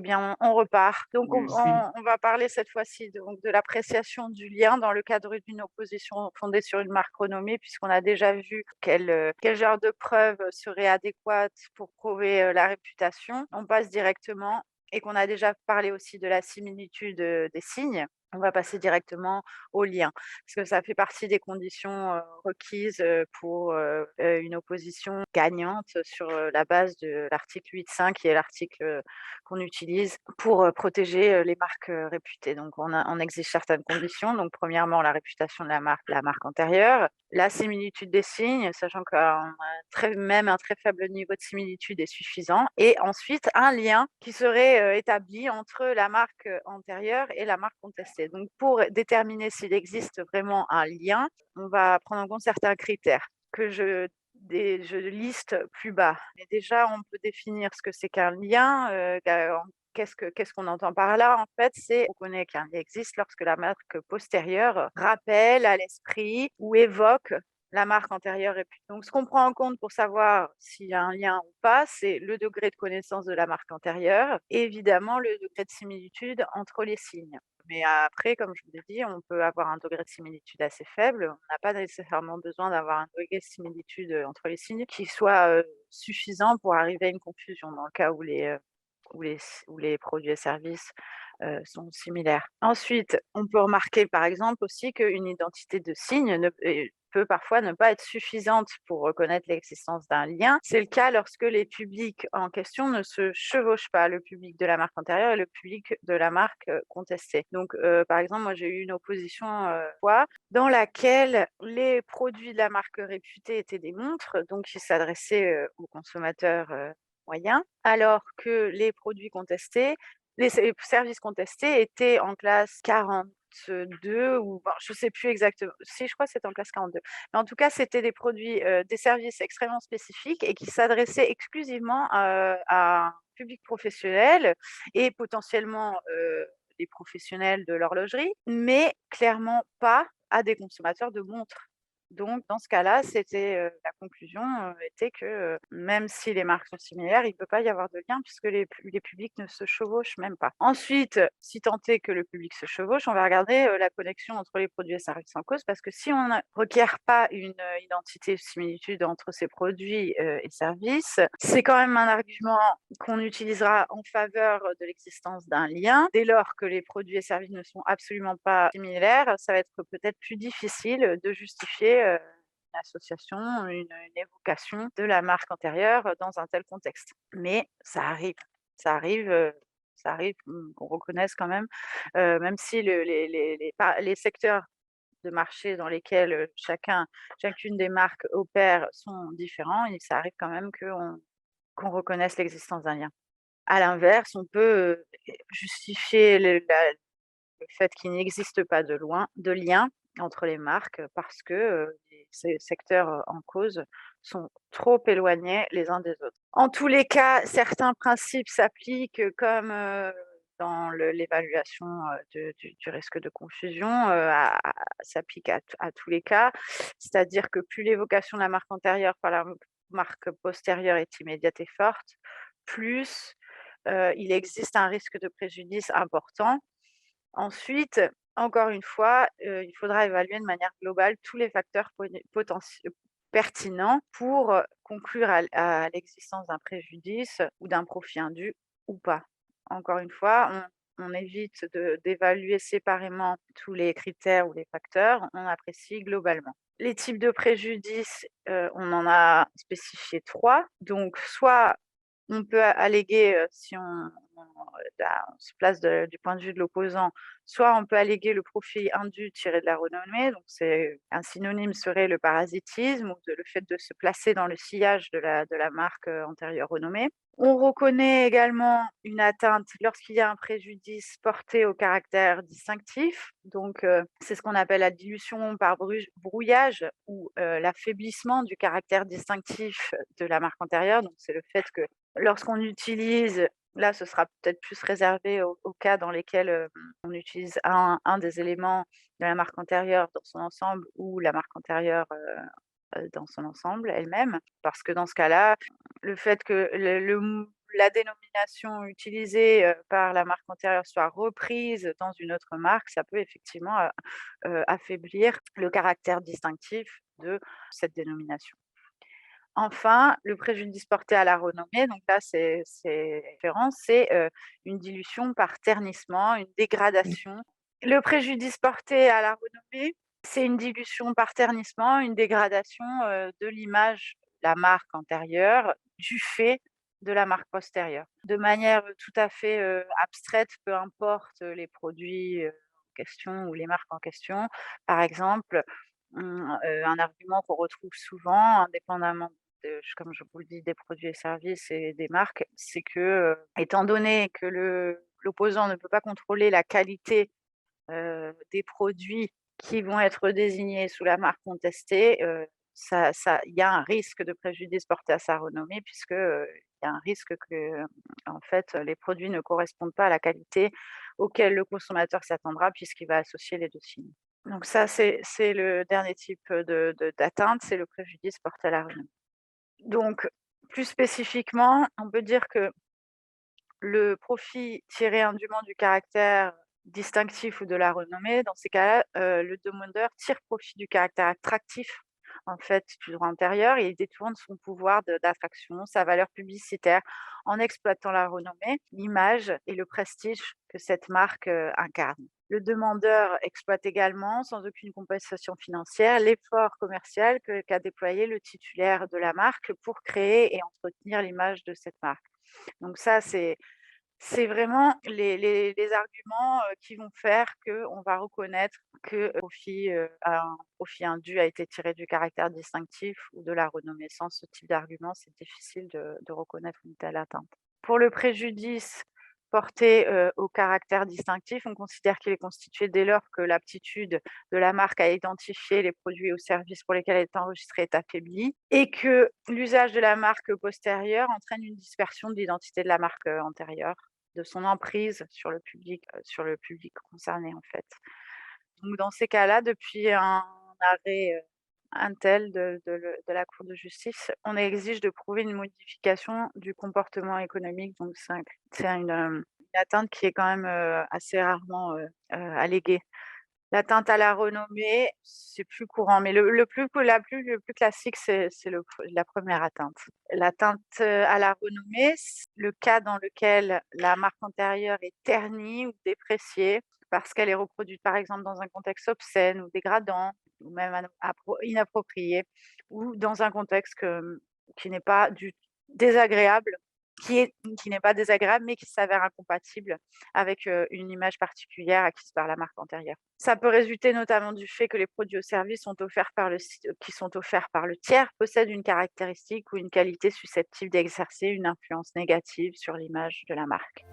bien, on repart. Donc Oui, oui. on va parler cette fois-ci donc de l'appréciation du lien dans le cadre d'une opposition fondée sur une marque renommée, puisqu'on a déjà vu quel genre de preuves seraient adéquates pour prouver, la réputation. On passe directement et qu'on a déjà parlé aussi de la similitude, des signes. On va passer directement au lien, parce que ça fait partie des conditions, requises, pour, une opposition gagnante sur, la base de l'article 8.5 qui est l'article, qu'on utilise pour, protéger, les marques, réputées. Donc on exige certaines conditions. Donc premièrement, la réputation de la marque antérieure, la similitude des signes, sachant un très faible niveau de similitude est suffisant et ensuite un lien qui serait, établi entre la marque, antérieure et la marque contestée. Donc pour déterminer s'il existe vraiment un lien, on va prendre en compte certains critères que je liste plus bas. Mais déjà, on peut définir ce que c'est qu'un lien, qu'est-ce qu'on entend par là? En fait, c'est on connaît qu'un lien existe lorsque la marque postérieure rappelle à l'esprit ou évoque la marque antérieure et puis donc ce qu'on prend en compte pour savoir s'il y a un lien ou pas, c'est le degré de connaissance de la marque antérieure et évidemment le degré de similitude entre les signes. Mais après, comme je vous l'ai dit, on peut avoir un degré de similitude assez faible. On n'a pas nécessairement besoin d'avoir un degré de similitude, entre les signes qui soit, suffisant pour arriver à une confusion dans le cas où les produits et services, sont similaires. Ensuite, on peut remarquer par exemple aussi qu'une identité de signe peut parfois ne pas être suffisante pour reconnaître l'existence d'un lien. C'est le cas lorsque les publics en question ne se chevauchent pas, le public de la marque antérieure et le public de la marque, contestée. Donc, par exemple, moi j'ai eu une opposition, fois dans laquelle les produits de la marque réputée étaient des montres, donc qui s'adressaient, aux consommateurs, moyens, alors que les produits contestés les services contestés étaient en classe 42 ou bon, je sais plus exactement. Si, je crois que c'était en classe 42. Mais en tout cas, c'était des produits, des services extrêmement spécifiques et qui s'adressaient exclusivement, à un public professionnel et potentiellement, des professionnels de l'horlogerie, mais clairement pas à des consommateurs de montres. Donc dans ce cas-là, la conclusion, était que, même si les marques sont similaires, il ne peut pas y avoir de lien puisque les publics ne se chevauchent même pas. Ensuite, si tant est que le public se chevauche, on va regarder, la connexion entre les produits et services en cause parce que si on ne requiert pas une, identité similitude entre ces produits, et services, c'est quand même un argument qu'on utilisera en faveur de l'existence d'un lien. Dès lors que les produits et services ne sont absolument pas similaires, ça va être peut-être plus difficile de justifier, une association, une évocation de la marque antérieure, dans un tel contexte. Mais ça arrive, ça arrive, qu'on reconnaisse quand même si les secteurs de marché dans lesquels, chacune des marques opère sont différents et ça arrive quand même qu'on reconnaisse l'existence d'un lien. À l'inverse, on peut, justifier le fait qu'il n'existe pas de lien entre les marques, parce que, ces secteurs, en cause sont trop éloignés les uns des autres. En tous les cas, certains principes s'appliquent, comme, dans l'évaluation, du risque de confusion, s'applique à tous les cas. C'est-à-dire que plus l'évocation de la marque antérieure par la marque postérieure est immédiate et forte, plus, il existe un risque de préjudice important. Ensuite, encore une fois, il faudra évaluer de manière globale tous les facteurs pertinents pour, conclure à l'existence d'un préjudice ou d'un profit indu ou pas. Encore une fois, on évite d'évaluer séparément tous les critères ou les facteurs, on apprécie globalement. Les types de préjudices, on en a spécifié 3. Donc soit on peut alléguer, si on se place du point de vue de l'opposant, soit on peut alléguer le profit indu tiré de la renommée, donc c'est un synonyme serait le parasitisme ou le fait de se placer dans le sillage de la marque, antérieure renommée. On reconnaît également une atteinte lorsqu'il y a un préjudice porté au caractère distinctif, donc c'est ce qu'on appelle la dilution par brouillage ou l'affaiblissement du caractère distinctif de la marque antérieure, donc c'est le fait que lorsqu'on utilise là, ce sera peut-être plus réservé aux cas dans lesquels, on utilise un des éléments de la marque antérieure dans son ensemble ou la marque antérieure, dans son ensemble elle-même. Parce que dans ce cas-là, le fait que la dénomination utilisée, par la marque antérieure soit reprise dans une autre marque, ça peut effectivement, affaiblir le caractère distinctif de cette dénomination. Enfin, le préjudice porté à la renommée, donc là, c'est différent, c'est, une dilution par ternissement, une dégradation. Le préjudice porté à la renommée, c'est une dilution par ternissement, une dégradation, de l'image de la marque antérieure, du fait de la marque postérieure. De manière, tout à fait, abstraite, peu importe, les produits, en question ou les marques en question. Par exemple, un argument qu'on retrouve souvent indépendamment comme je vous le dis, des produits et services et des marques, c'est que, étant donné que l'opposant ne peut pas contrôler la qualité, des produits qui vont être désignés sous la marque contestée, il y a un risque de préjudice porté à sa renommée puisque, il y a un risque que, en fait, les produits ne correspondent pas à la qualité auquel le consommateur s'attendra puisqu'il va associer les 2 signes. Donc ça, c'est le dernier type, d'atteinte, c'est le préjudice porté à la renommée. Donc, plus spécifiquement, on peut dire que le profit tiré indûment du caractère distinctif ou de la renommée, dans ces cas-là, le demandeur tire profit du caractère attractif, en fait, du droit antérieur et il détourne son pouvoir d'attraction, sa valeur publicitaire, en exploitant la renommée, l'image et le prestige que cette marque, incarne. Le demandeur exploite également, sans aucune compensation financière, l'effort commercial qu'a déployé le titulaire de la marque pour créer et entretenir l'image de cette marque. Donc ça, c'est vraiment les arguments, qui vont faire qu'on va reconnaître que, un profit indu a été tiré du caractère distinctif ou de la renommée. Sans ce type d'argument, c'est difficile de reconnaître une telle atteinte. Pour le préjudice porté, au caractère distinctif, on considère qu'il est constitué dès lors que l'aptitude de la marque à identifier les produits ou services pour lesquels elle est enregistrée est affaiblie et que l'usage de la marque postérieure entraîne une dispersion de l'identité de la marque, antérieure, de son emprise sur le public concerné, en fait. Donc dans ces cas-là, depuis un arrêt, Intel de la Cour de justice, on exige de prouver une modification du comportement économique, donc une atteinte qui est quand même, assez rarement, alléguée. L'atteinte à la renommée, c'est plus courant, mais le plus classique, c'est la première atteinte. L'atteinte, à la renommée, c'est le cas dans lequel la marque antérieure est ternie ou dépréciée parce qu'elle est reproduite, par exemple, dans un contexte obscène ou dégradant ou même inapproprié ou dans un contexte qui n'est pas désagréable qui est qui n'est pas désagréable, mais qui s'avère incompatible avec, une image particulière acquise par la marque antérieure. Ça peut résulter notamment du fait que les produits ou services qui sont offerts par le tiers possèdent une caractéristique ou une qualité susceptible d'exercer une influence négative sur l'image de la marque.